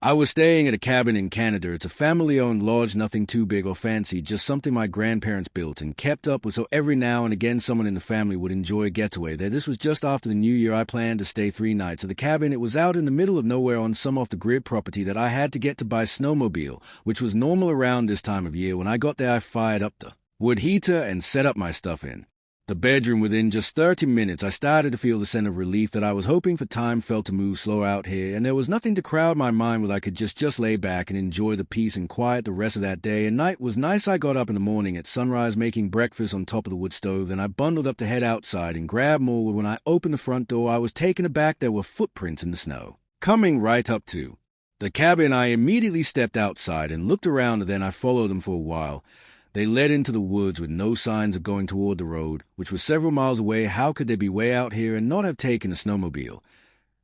I was staying at a cabin in Canada. It's a family-owned lodge, nothing too big or fancy, just something my grandparents built and kept up with, so every now and again someone in the family would enjoy a getaway there. This was just after the New Year. I planned to stay 3 nights at the cabin. It was out in the middle of nowhere on some off-the-grid property that I had to get to by snowmobile, which was normal around this time of year. When I got there, I fired up the wood heater and set up my stuff in the bedroom. Within just 30 minutes, I started to feel the sense of relief that I was hoping for. Time felt to move slow out here, and there was nothing to crowd my mind with. I could just lay back and enjoy the peace and quiet the rest of that day. And night was nice. I got up in the morning at sunrise, making breakfast on top of the wood stove. Then I bundled up to head outside and grab more wood. When I opened the front door, I was taken aback. There were footprints in the snow, coming right up to the cabin. I immediately stepped outside and looked around, and then I followed them for a while. They led into the woods with no signs of going toward the road, which was several miles away. How could they be way out here and not have taken a snowmobile?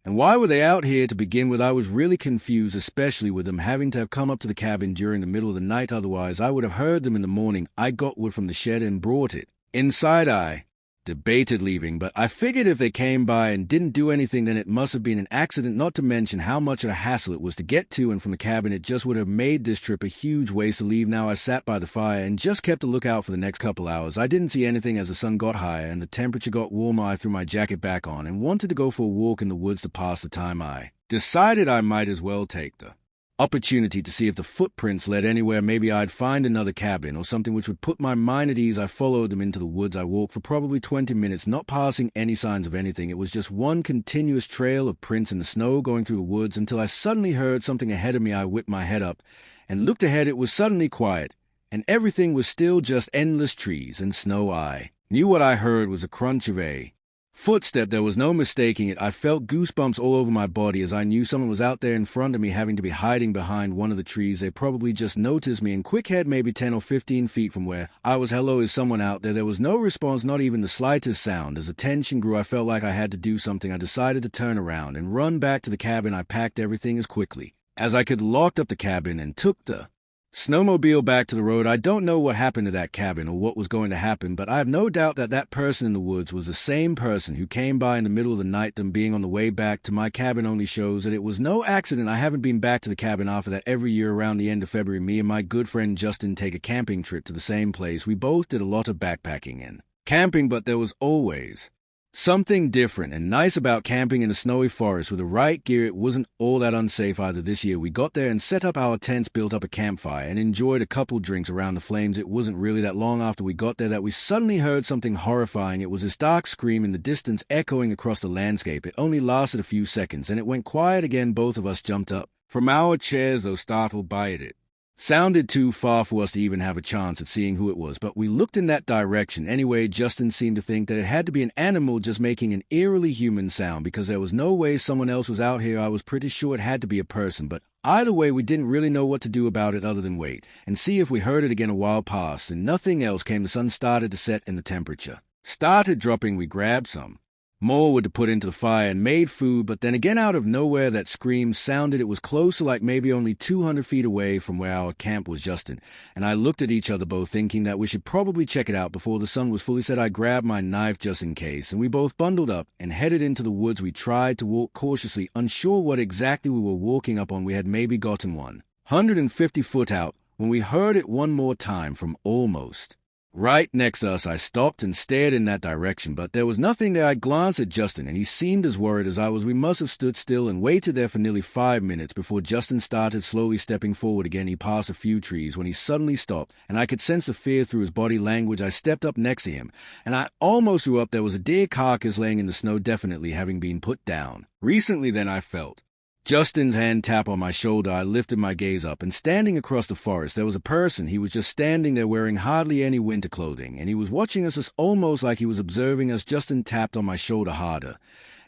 And why were they out here to begin with? I was really confused, especially with them having to have come up to the cabin during the middle of the night. Otherwise, I would have heard them in the morning. I got wood from the shed and brought it inside. I debated leaving, but I figured if they came by and didn't do anything, then it must have been an accident, not to mention how much of a hassle it was to get to and from the cabin. It just would have made this trip a huge waste to leave now. I sat by the fire and just kept a lookout for the next couple hours. I didn't see anything. As the sun got higher and the temperature got warmer, I threw my jacket back on and wanted to go for a walk in the woods to pass the time. I decided I might as well take the opportunity to see if the footprints led anywhere. Maybe I'd find another cabin or something which would put my mind at ease. I followed them into the woods. I walked for probably 20 minutes, not passing any signs of anything. It was just one continuous trail of prints in the snow going through the woods until I suddenly heard something ahead of me. I whipped my head up and looked ahead. It was suddenly quiet, and everything was still, just endless trees and snow. I knew what I heard was a crunch of a footstep. There was no mistaking it. I felt goosebumps all over my body as I knew someone was out there in front of me, having to be hiding behind one of the trees. They probably just noticed me and quick head maybe 10 or 15 feet from where I was. Hello, is someone out there? There was no response, not even the slightest sound. As the tension grew, I felt like I had to do something. I decided to turn around and run back to the cabin. I packed everything as quickly as I could, locked up the cabin, and took the snowmobile back to the road. I don't know what happened to that cabin or what was going to happen, but I have no doubt that that person in the woods was the same person who came by in the middle of the night. Them being on the way back to my cabin only shows that it was no accident. I haven't been back to the cabin after that. Every year around the end of February, me and my good friend Justin take a camping trip to the same place. We both did a lot of backpacking and camping, but there was always something different and nice about camping in a snowy forest with the right gear. It wasn't all that unsafe either. This year we got there and set up our tents, built up a campfire, and enjoyed a couple drinks around the flames. It wasn't really that long after we got there that we suddenly heard something horrifying. It was this dark scream in the distance echoing across the landscape. It only lasted a few seconds, and it went quiet again. Both of us jumped up from our chairs, though startled by it. It sounded too far for us to even have a chance at seeing who it was, but we looked in that direction anyway. Justin seemed to think that it had to be an animal just making an eerily human sound, because there was no way someone else was out here. I was pretty sure it had to be a person, but either way, we didn't really know what to do about it other than wait and see if we heard it again. A while passed and nothing else came. The sun started to set and the temperature started dropping. We grabbed some more wood to put into the fire and made food, but then again out of nowhere that scream sounded. It was closer, like maybe only 200 feet away from where our camp was. Justin and I looked at each other, both thinking that we should probably check it out before the sun was fully set. I grabbed my knife just in case, and we both bundled up and headed into the woods. We tried to walk cautiously, unsure what exactly we were walking up on. We had maybe gotten 150 foot out when we heard it one more time from almost right next to us. I stopped and stared in that direction, but there was nothing there. I glanced at Justin, and he seemed as worried as I was. We must have stood still and waited there for nearly 5 minutes before Justin started slowly stepping forward again. He passed a few trees when he suddenly stopped, and I could sense the fear through his body language. I stepped up next to him, and I almost threw up. There was a deer carcass laying in the snow, definitely having been put down recently. Then I felt Justin's hand tap on my shoulder. I lifted my gaze up, and standing across the forest, there was a person. He was just standing there wearing hardly any winter clothing, and he was watching us almost like he was observing us. Justin tapped on my shoulder harder,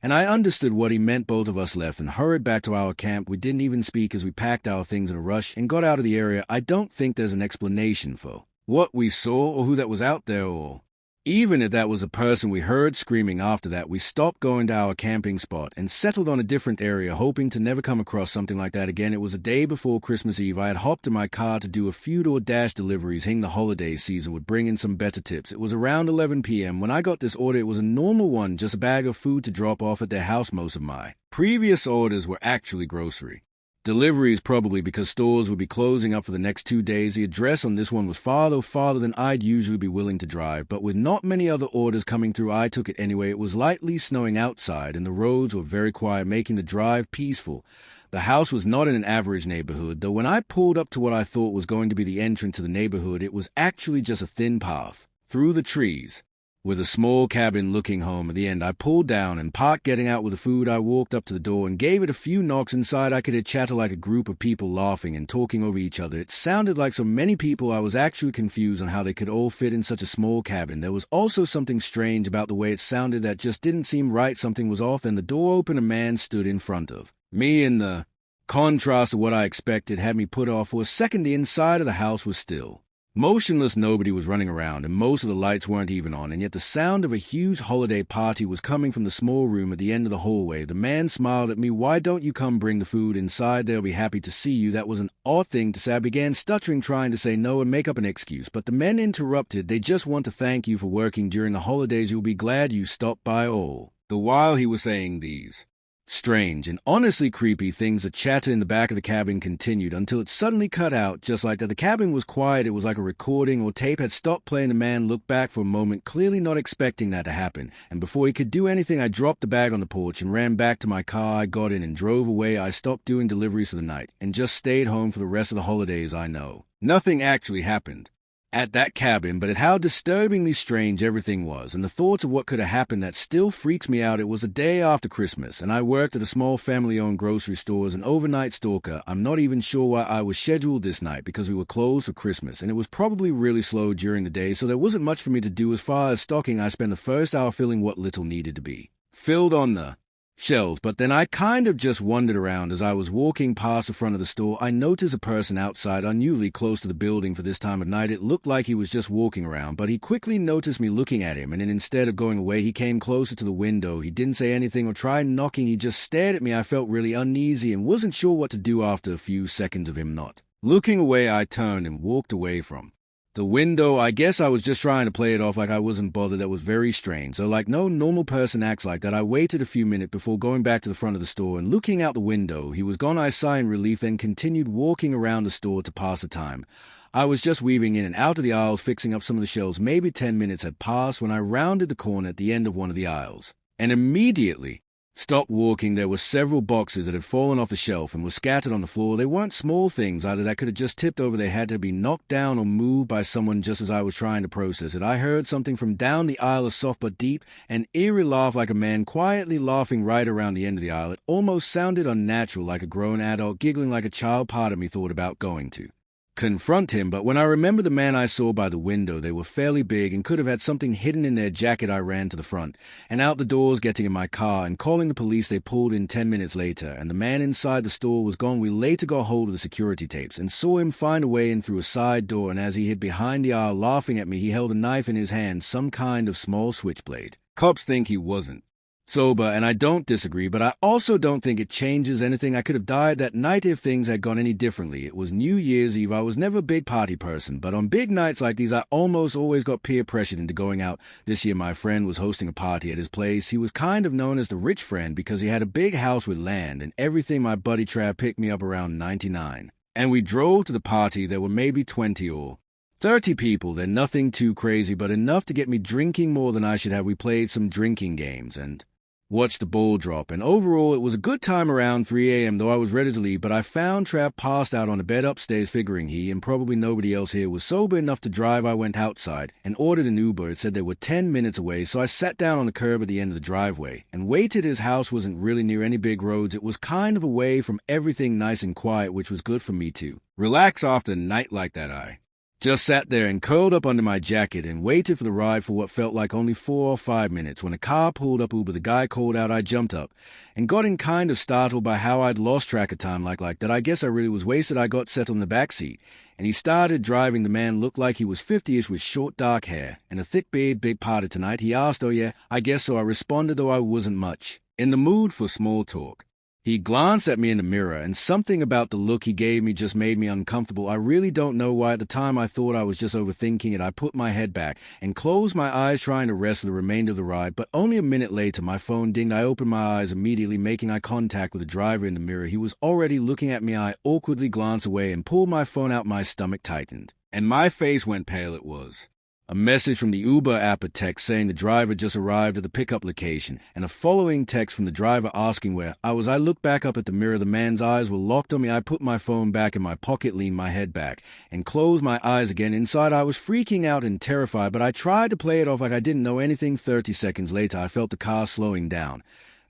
and I understood what he meant. Both of us left and hurried back to our camp. We didn't even speak as we packed our things in a rush and got out of the area. I don't think there's an explanation for what we saw or who that was out there, or even if that was a person we heard screaming. After that, we stopped going to our camping spot and settled on a different area, hoping to never come across something like that again. It was a day before Christmas Eve. I had hopped in my car to do a few DoorDash deliveries, hoping the holiday season would bring in some better tips. It was around 11 p.m. when I got this order. It was a normal one, just a bag of food to drop off at their house. Most of my previous orders were actually grocery Deliveries probably because stores would be closing up for the next 2 days. The address on this one was farther than I'd usually be willing to drive, but with not many other orders coming through, I took it anyway. It was lightly snowing outside, and the roads were very quiet, making the drive peaceful. The house was not in an average neighborhood, though when I pulled up to what I thought was going to be the entrance to the neighborhood, it was actually just a thin path through the trees, with a small cabin looking home at the end. I pulled down and parked. Getting out with the food, I walked up to the door and gave it a few knocks. Inside, I could hear chatter like a group of people laughing and talking over each other. It sounded like so many people I was actually confused on how they could all fit in such a small cabin. There was also something strange about the way it sounded that just didn't seem right. Something was off. Then the door opened. A man stood in front of me, and the contrast of what I expected had me put off. For a second, the inside of the house was still motionless. Nobody was running around, and most of the lights weren't even on, and yet the sound of a huge holiday party was coming from the small room at the end of the hallway. The man smiled at me. "Why don't you come bring the food inside? They'll be happy to see you." That was an odd thing to say. I began stuttering, trying to say no and make up an excuse, but the men interrupted. "They just want to thank you for working during the holidays. You'll be glad you stopped by." All the while he was saying these strange and honestly creepy things, the chatter in the back of the cabin continued until it suddenly cut out. Just like that, the cabin was quiet. It was like a recording or tape had stopped playing. The man looked back for a moment, clearly not expecting that to happen, and before he could do anything, I dropped the bag on the porch and ran back to my car. I got in and drove away. I stopped doing deliveries for the night and just stayed home for the rest of the holidays. I know nothing actually happened at that cabin, but at how disturbingly strange everything was, and the thoughts of what could have happened, that still freaks me out. It was a day after Christmas, and I worked at a small family-owned grocery store as an overnight stalker. I'm not even sure why I was scheduled this night, because we were closed for Christmas, and it was probably really slow during the day, so there wasn't much for me to do as far as stocking. I spent the first hour filling what little needed to be filled on the shelves, but then I kind of just wandered around. As I was walking past the front of the store, I noticed a person outside, unusually close to the building for this time of night. It looked like he was just walking around, but he quickly noticed me looking at him, and then instead of going away, he came closer to the window. He didn't say anything or try knocking. He just stared at me. I felt really uneasy and wasn't sure what to do. After a few seconds of him not looking away, I turned and walked away from the window. I guess I was just trying to play it off like I wasn't bothered. That was very strange. So like no normal person acts like that. I waited a few minutes before going back to the front of the store and looking out the window. He was gone. I sighed in relief, then continued walking around the store to pass the time. I was just weaving in and out of the aisles, fixing up some of the shelves. Maybe 10 minutes had passed when I rounded the corner at the end of one of the aisles and immediately stopped walking. There were several boxes that had fallen off the shelf and were scattered on the floor. They weren't small things either that could have just tipped over. They had to be knocked down or moved by someone. Just as I was trying to process it, I heard something from down the aisle, a soft but deep and eerie laugh, like a man quietly laughing right around the end of the aisle. It almost sounded unnatural, like a grown adult giggling like a child. Part of me thought about going to confront him, but when I remembered the man I saw by the window, they were fairly big and could have had something hidden in their jacket. I ran to the front and out the doors, getting in my car and calling the police. They pulled in 10 minutes later, and the man inside the store was gone. We later got hold of the security tapes and saw him find a way in through a side door, and as he hid behind the aisle laughing at me, he held a knife in his hand, some kind of small switchblade. Cops think he wasn't sober, and I don't disagree, but I also don't think it changes anything. I could have died that night if things had gone any differently. It was New Year's Eve. I was never a big party person, but on big nights like these, I almost always got peer pressured into going out. This year, my friend was hosting a party at his place. He was kind of known as the rich friend because he had a big house with land and everything. My buddy Trav picked me up around 99, and we drove to the party. There were maybe 20 or 30 people. They're nothing too crazy, but enough to get me drinking more than I should have. We played some drinking games and watched the ball drop, and overall it was a good time. Around 3 a.m. though, I was ready to leave, but I found Trav passed out on a bed upstairs. Figuring he and probably nobody else here was sober enough to drive, I went outside and ordered an Uber. It said they were 10 minutes away, so I sat down on the curb at the end of the driveway and waited. His house wasn't really near any big roads. It was kind of away from everything, nice and quiet, which was good for me to relax after a night like that. I just sat there and curled up under my jacket and waited for the ride for what felt like only 4 or 5 minutes. When a car pulled up, Uber, the guy called out. I jumped up and got in, kind of startled by how I'd lost track of time like that. I guess I really was wasted. I got settled in the back seat, and he started driving. The man looked like he was 50-ish with short dark hair and a thick beard. Big party tonight? He asked. Oh yeah, I guess so, I responded, though I wasn't much in the mood for small talk. He glanced at me in the mirror, and something about the look he gave me just made me uncomfortable. I really don't know why. At the time I thought I was just overthinking it. I put my head back and closed my eyes, trying to rest for the remainder of the ride, but only a minute later my phone dinged. I opened my eyes immediately, making eye contact with the driver in the mirror. He was already looking at me. I awkwardly glanced away and pulled my phone out. My stomach tightened, and my face went pale. It was a message from the Uber app, a text saying the driver just arrived at the pickup location, and a following text from the driver asking where I was. I looked back up at the mirror. The man's eyes were locked on me. I put my phone back in my pocket, leaned my head back, and closed my eyes again. Inside, I was freaking out and terrified, but I tried to play it off like I didn't know anything. 30 seconds later, I felt the car slowing down,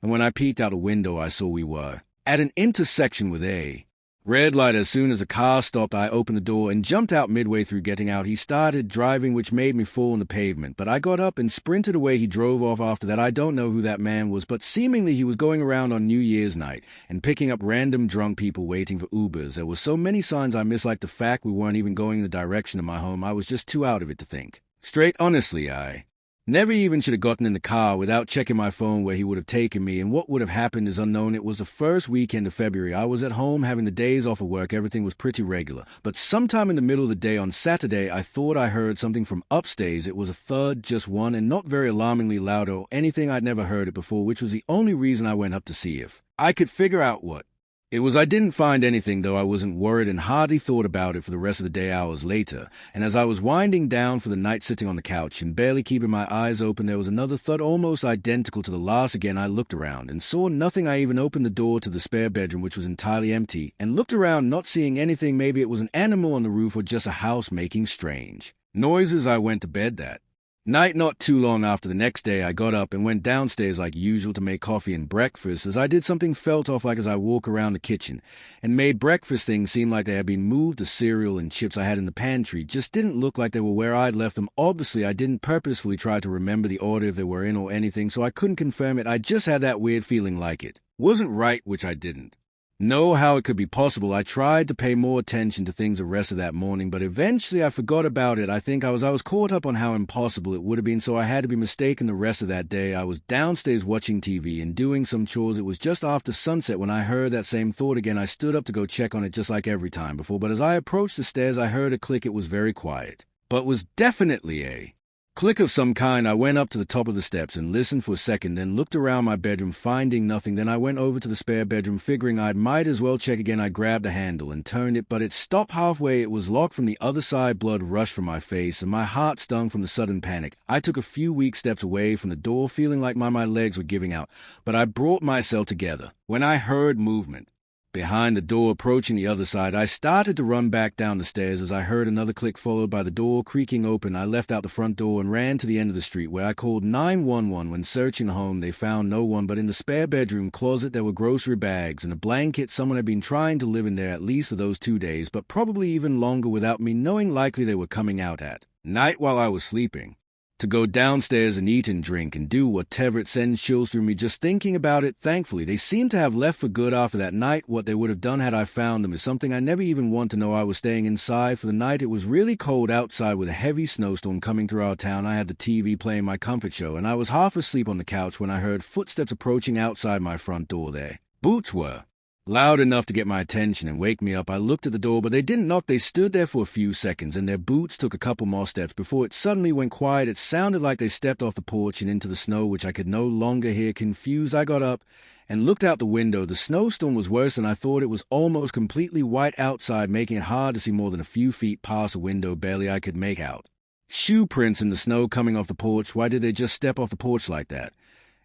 and when I peeked out a window, I saw we were at an intersection with a red light. As soon as the car stopped, I opened the door and jumped out. Midway through getting out, he started driving, which made me fall on the pavement. But I got up and sprinted away. He drove off after that. I don't know who that man was, but seemingly he was going around on New Year's night and picking up random drunk people waiting for Ubers. There were so many signs I missed, like the fact we weren't even going in the direction of my home. I was just too out of it to think straight. Honestly, I never even should have gotten in the car without checking my phone where he would have taken me, and what would have happened is unknown. It was the first weekend of February. I was at home having the days off of work. Everything was pretty regular. But sometime in the middle of the day on Saturday, I thought I heard something from upstairs. It was a thud, just one, and not very alarmingly loud or anything. I'd never heard it before, which was the only reason I went up to see if I could figure out what it was. I didn't find anything, though. I wasn't worried and hardly thought about it for the rest of the day. Hours later, and as I was winding down for the night, sitting on the couch and barely keeping my eyes open, there was another thud almost identical to the last. Again, I looked around and saw nothing. I even opened the door to the spare bedroom, which was entirely empty, and looked around, not seeing anything. Maybe it was an animal on the roof or just a house making strange noises. I went to bed that night. Not too long after, the next day, I got up and went downstairs like usual to make coffee and breakfast. As I did, something felt off, like as I walked around the kitchen and made breakfast, things seemed like they had been moved. The cereal and chips I had in the pantry just didn't look like they were where I'd left them. Obviously, I didn't purposefully try to remember the order if they were in or anything, so I couldn't confirm it. I just had that weird feeling like it wasn't right, which I didn't know how it could be possible. I tried to pay more attention to things the rest of that morning, but eventually I forgot about it. I think I was caught up on how impossible it would have been, so I had to be mistaken the rest of that day. I was downstairs watching TV and doing some chores. It was just after sunset when I heard that same thought again. I stood up to go check on it just like every time before, but as I approached the stairs, I heard a click. It was very quiet, but was definitely a click of some kind. I went up to the top of the steps and listened for a second, then looked around my bedroom, finding nothing. Then I went over to the spare bedroom, figuring I might as well check again. I grabbed the handle and turned it, but it stopped halfway. It was locked from the other side. Blood rushed from my face, and my heart stung from the sudden panic. I took a few weak steps away from the door, feeling like my legs were giving out, but I brought myself together when I heard movement behind the door approaching the other side. I started to run back down the stairs as I heard another click, followed by the door creaking open. I left out the front door and ran to the end of the street, where I called 911. When searching the home, they found no one, but in the spare bedroom closet there were grocery bags and a blanket. Someone had been trying to live in there at least for those 2 days, but probably even longer without me knowing. Likely they were coming out at night while I was sleeping to go downstairs and eat and drink and do whatever. It sends chills through me just thinking about it. Thankfully, they seem to have left for good after that night. What they would have done had I found them is something I never even want to know. I was staying inside for the night. It was really cold outside with a heavy snowstorm coming through our town. I had the TV playing my comfort show, and I was half asleep on the couch when I heard footsteps approaching outside my front door. Their boots were loud enough to get my attention and wake me up. I looked at the door, but they didn't knock. They stood there for a few seconds, and their boots took a couple more steps before it suddenly went quiet. It sounded like they stepped off the porch and into the snow, which I could no longer hear. Confused, I got up and looked out the window. The snowstorm was worse than I thought. It was almost completely white outside, making it hard to see more than a few feet past the window. Barely I could make out shoe prints in the snow coming off the porch. Why did they just step off the porch like that?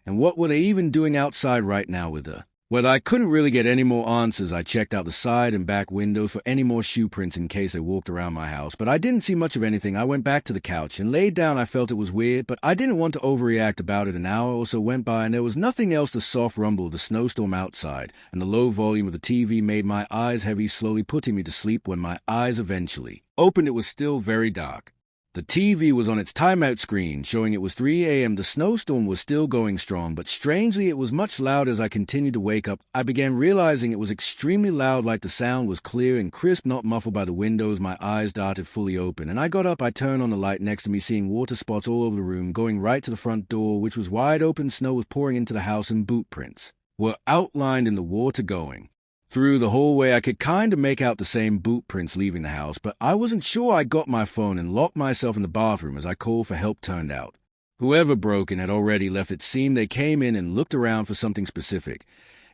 And what were they even doing outside right now with her? Well, I couldn't really get any more answers. I checked out the side and back window for any more shoe prints in case they walked around my house, but I didn't see much of anything. I went back to the couch and laid down. I felt it was weird, but I didn't want to overreact about it. An hour or so went by, and there was nothing else. The soft rumble of the snowstorm outside and the low volume of the TV made my eyes heavy, slowly putting me to sleep. When my eyes eventually opened, it was still very dark. The TV was on its timeout screen, showing it was 3 a.m. The snowstorm was still going strong, but strangely it was much louder. As I continued to wake up, I began realizing it was extremely loud, like the sound was clear and crisp, not muffled by the windows. My eyes darted fully open, and I got up. I turned on the light next to me, seeing water spots all over the room, going right to the front door, which was wide open. Snow was pouring into the house, and boot prints were outlined in the water going. Through the hallway, I could kind of make out the same boot prints leaving the house, but I wasn't sure. I got my phone and locked myself in the bathroom as I called for help. Turned out whoever broke in had already left. It seemed they came in and looked around for something specific,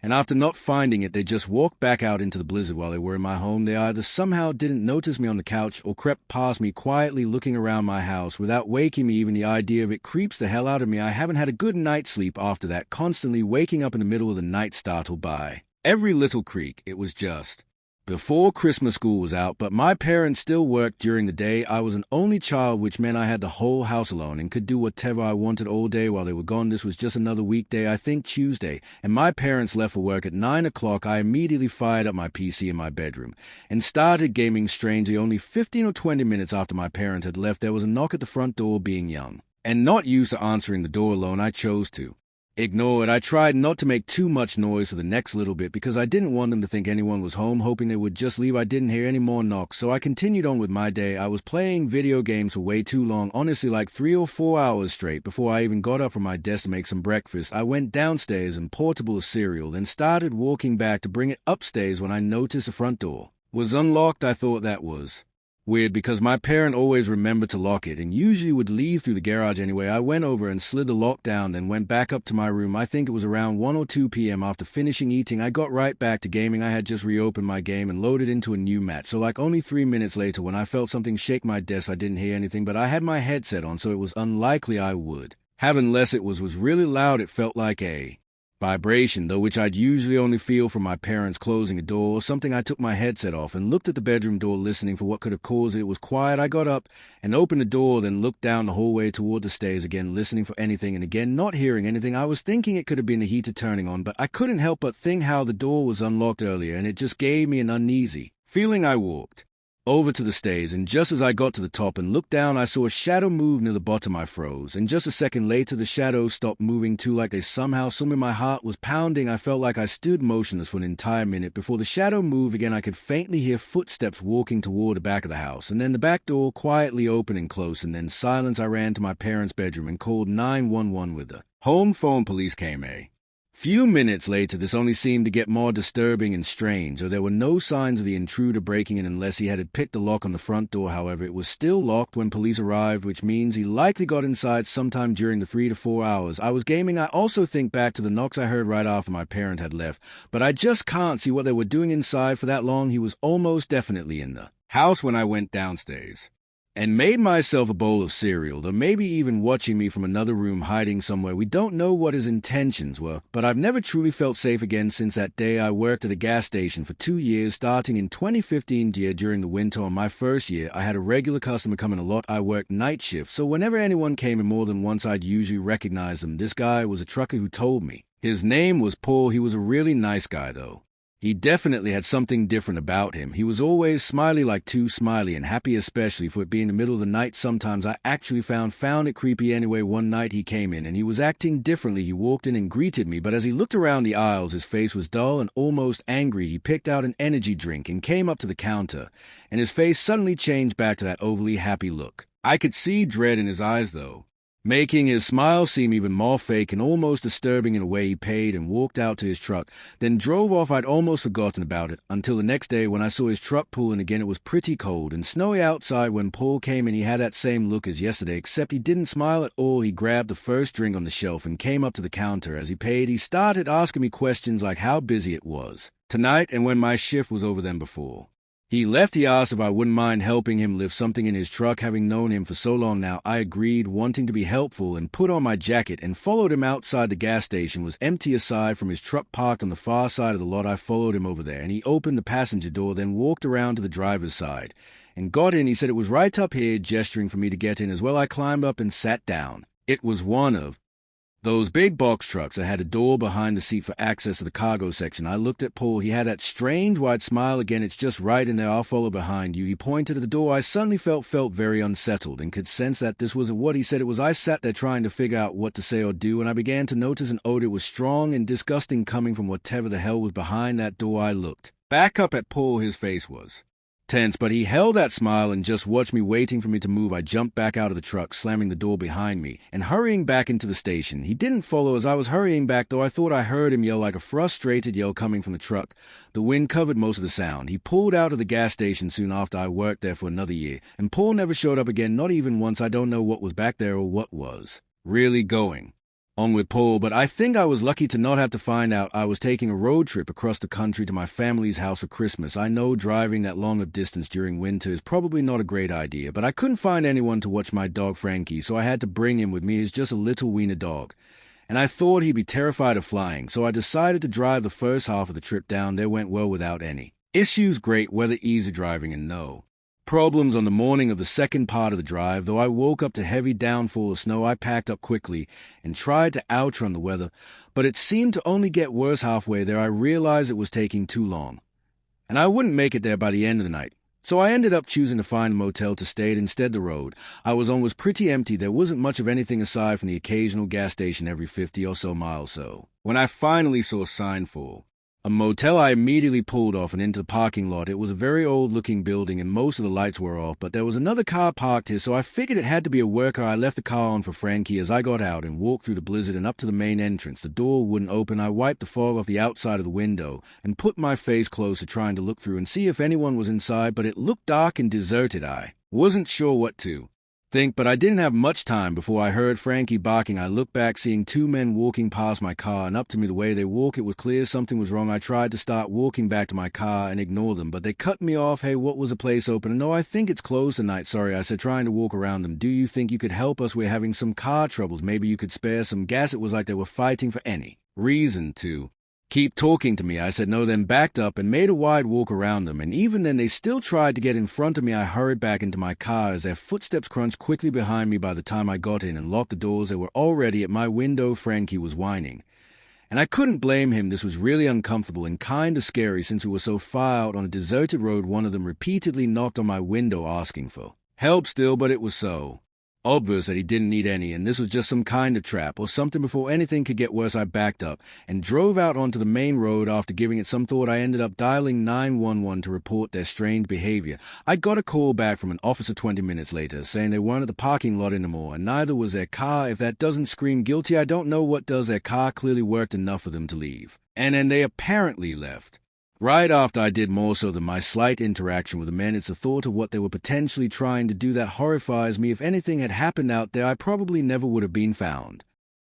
and after not finding it, they just walked back out into the blizzard. While they were in my home, they either somehow didn't notice me on the couch or crept past me quietly looking around my house without waking me. Even the idea of it creeps the hell out of me. I haven't had a good night's sleep after that, constantly waking up in the middle of the night startled by every little creak. It was just before Christmas. School was out, but my parents still worked during the day. I was an only child, which meant I had the whole house alone and could do whatever I wanted all day while they were gone. This was just another weekday, I think Tuesday, and my parents left for work at 9 o'clock. I immediately fired up my PC in my bedroom and started gaming. Strangely, only 15 or 20 minutes after my parents had left, there was a knock at the front door. Being young and not used to answering the door alone, I chose to ignore it. I tried not to make too much noise for the next little bit because I didn't want them to think anyone was home, hoping they would just leave. I didn't hear any more knocks, so I continued on with my day. I was playing video games for way too long, honestly, like 3 or 4 hours straight. Before I even got up from my desk to make some breakfast, I went downstairs and portable cereal, then started walking back to bring it upstairs when I noticed the front door was unlocked. I thought that was weird because my parent always remembered to lock it and usually would leave through the garage anyway. I went over and slid the lock down, then went back up to my room. I think it was around 1 or 2 p.m. After finishing eating, I got right back to gaming. I had just reopened my game and loaded into a new match, so like only 3 minutes later when I felt something shake my desk. I didn't hear anything, but I had my headset on, so it was unlikely I would have unless it was really loud. It felt like a vibration, though, which I'd usually only feel from my parents closing a door or something. I took my headset off and looked at the bedroom door, listening for what could have caused it. It was quiet. I got up and opened the door, then looked down the hallway toward the stairs, again listening for anything and again not hearing anything. I was thinking it could have been the heater turning on, but I couldn't help but think how the door was unlocked earlier, and it just gave me an uneasy feeling. I walked over to the stairs, and just as I got to the top and looked down, I saw a shadow move near the bottom. I froze, and just a second later the shadow stopped moving too, like they somehow saw me. My heart was pounding. I felt like I stood motionless for an entire minute before the shadow moved again. I could faintly hear footsteps walking toward the back of the house, and then the back door quietly open and close, and then silence. I ran to my parents' bedroom and called 911 with the home phone. Police came a few minutes later. This only seemed to get more disturbing and strange, or there were no signs of the intruder breaking in unless he had picked the lock on the front door. However, it was still locked when police arrived, which means he likely got inside sometime during the 3 to 4 hours I was gaming. I also think back to the knocks I heard right after my parent had left, but I just can't see what they were doing inside for that long. He was almost definitely in the house when I went downstairs and made myself a bowl of cereal, or maybe even watching me from another room, hiding somewhere. We don't know what his intentions were, but I've never truly felt safe again since that day. I worked at a gas station for 2 years, starting in 2015. During the winter on my first year, I had a regular customer come in a lot. I worked night shift, so whenever anyone came in more than once, I'd usually recognize them. This guy was a trucker who told me his name was Paul. He was a really nice guy, though. He definitely had something different about him. He was always smiley, like too smiley, and happy, especially for it being the middle of the night. Sometimes I actually found it creepy. Anyway, one night he came in and he was acting differently. He walked in and greeted me, but as he looked around the aisles, his face was dull and almost angry. He picked out an energy drink and came up to the counter, and his face suddenly changed back to that overly happy look. I could see dread in his eyes, though, making his smile seem even more fake and almost disturbing in a way. He paid and walked out to his truck, then drove off. I'd almost forgotten about it until the next day when I saw his truck pull in again. It was pretty cold and snowy outside when Paul came in. He had that same look as yesterday, except he didn't smile at all. He grabbed the first drink on the shelf and came up to the counter. As he paid, he started asking me questions like how busy it was tonight and when my shift was over. Then before he left, he asked if I wouldn't mind helping him lift something in his truck. Having known him for so long now, I agreed, wanting to be helpful, and put on my jacket and followed him outside. The gas station was empty aside from his truck parked on the far side of the lot. I followed him over there, and he opened the passenger door, then walked around to the driver's side and got in. He said it was right up here, gesturing for me to get in as well. I climbed up and sat down. It was one of those big box trucks that had a door behind the seat for access to the cargo section. I looked at Paul. He had that strange wide smile again. It's just right in there. I'll follow behind you. He pointed at the door. I suddenly felt very unsettled and could sense that this wasn't what he said it was. I sat there trying to figure out what to say or do, and I began to notice an odor. It was strong and disgusting coming from whatever the hell was behind that door. I looked back up at Paul. His face was tense, but he held that smile and just watched me waiting for me to move. I jumped back out of the truck, slamming the door behind me, and hurrying back into the station. He didn't follow as I was hurrying back, though I thought I heard him yell like a frustrated yell coming from the truck. The wind covered most of the sound. He pulled out of the gas station soon after. I worked there for another year, and Paul never showed up again, not even once. I don't know what was back there or what was really going on with Paul, but I think I was lucky to not have to find out. I was taking a road trip across the country to my family's house for Christmas. I know driving that long of distance during winter is probably not a great idea, but I couldn't find anyone to watch my dog Frankie, so I had to bring him with me. He's just a little wiener dog, and I thought he'd be terrified of flying, so I decided to drive the first half of the trip down. There went well without any issues. Great weather, easy driving, and no problems on the morning of the second part of the drive. Though I woke up to heavy downfall of snow, I packed up quickly and tried to outrun the weather, but it seemed to only get worse halfway there. I realized it was taking too long, and I wouldn't make it there by the end of the night. So I ended up choosing to find a motel to stay at instead. The road I was on was pretty empty. There wasn't much of anything aside from the occasional gas station every 50 or so miles. So when I finally saw a sign for a motel, I immediately pulled off and into the parking lot. It was a very old-looking building, and most of the lights were off, but there was another car parked here, so I figured it had to be a worker. I left the car on for Frankie. As I got out and walked through the blizzard and up to the main entrance, the door wouldn't open. I wiped the fog off the outside of the window and put my face closer, trying to look through and see if anyone was inside, but it looked dark and deserted. I wasn't sure what to think, but I didn't have much time before I heard Frankie barking. I looked back, seeing two men walking past my car and up to me. The way they walk, it was clear something was wrong. I tried to start walking back to my car and ignore them, but they cut me off. Hey, what was the place open? No, I think it's closed tonight. Sorry, I said, trying to walk around them. Do you think you could help us? We're having some car troubles. Maybe you could spare some gas. It was like they were fighting for any reason to keep talking to me. I said no, then backed up and made a wide walk around them, and even then they still tried to get in front of me. I hurried back into my car as their footsteps crunched quickly behind me. By the time I got in and locked the doors, they were already at my window. Frankie was whining, and I couldn't blame him. This was really uncomfortable and kind of scary since we were so far out on a deserted road. One of them repeatedly knocked on my window asking for help still, but it was so obvious that he didn't need any, and this was just some kind of trap or something. Before anything could get worse, I backed up and drove out onto the main road. After giving it some thought, I ended up dialing 911 to report their strange behavior. I got a call back from an officer 20 minutes later saying they weren't at the parking lot anymore, and neither was their car. If that doesn't scream guilty, I don't know what does. Their car clearly worked enough for them to leave, and then they apparently left right after I did. More so than my slight interaction with the men, it's the thought of what they were potentially trying to do that horrifies me. If anything had happened out there, I probably never would have been found.